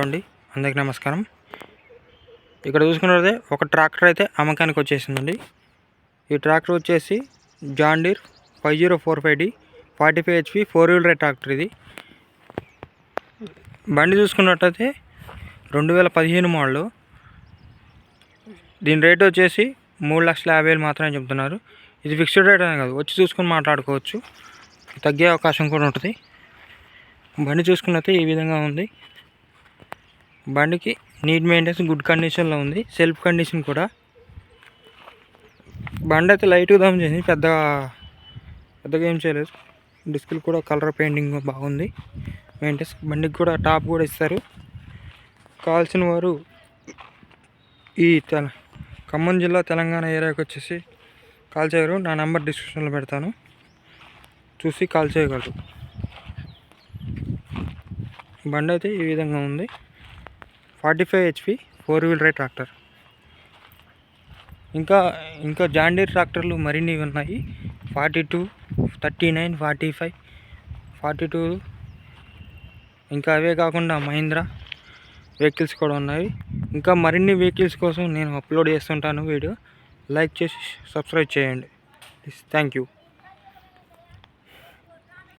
అండి అందరికీ నమస్కారం. ఇక్కడ చూసుకున్నట్లయితే ఒక ట్రాక్టర్ అయితే అమ్మకానికి వచ్చేసిందండి. ఈ ట్రాక్టర్ వచ్చేసి John Deere 5045D 45 HP 4-wheel drive tractor. ఇది బండి చూసుకున్నట్లయితే 2015 మోడల్. దీని రేట్ వచ్చేసి 3,50,000 మాత్రమే చెప్తున్నారు. ఇది ఫిక్స్డ్ రేట్ అనే కాదు, వచ్చి చూసుకొని మాట్లాడుకోవచ్చు, తగ్గే అవకాశం కూడా ఉంటుంది. బండి చూసుకున్నట్లయితే ఈ విధంగా ఉంది. బండికి నీట్ మెయింటెనెన్స్, గుడ్ కండిషన్లో ఉంది, సెల్ఫ్ కండిషన్ కూడా. బండి అయితే లైట్గా దమ్ చేసింది, పెద్దగా ఏం చేయలేదు. డిస్కులు కూడా కలర్ పెయింటింగ్ బాగుంది. మెయింటెనెన్స్ బండికి కూడా టాప్ కూడా ఇస్తారు. కావాల్సిన వారు ఈ ఖమ్మం జిల్లా తెలంగాణ ఏరియాకి వచ్చేసి కాల్ చేయగలరు. నా నెంబర్ డిస్క్రిప్షన్లో పెడతాను, చూసి కాల్ చేయగలరు. బండి అయితే ఈ విధంగా ఉంది. 45 HP 4-wheel drive ట్రాక్టర్. ఇంకా జాన్ డీర్ ట్రాక్టర్లు మరిన్ని ఉన్నాయి. 42, 39, 45, 42. ఇంకా అవే కాకుండా మహీంద్రా వెహికల్స్ కూడా ఉన్నాయి. ఇంకా మరిన్ని వెహికల్స్ కోసం నేను అప్లోడ్ చేస్తుంటాను వీడియో. లైక్ చేసి సబ్స్క్రైబ్ చేయండి. Thank you.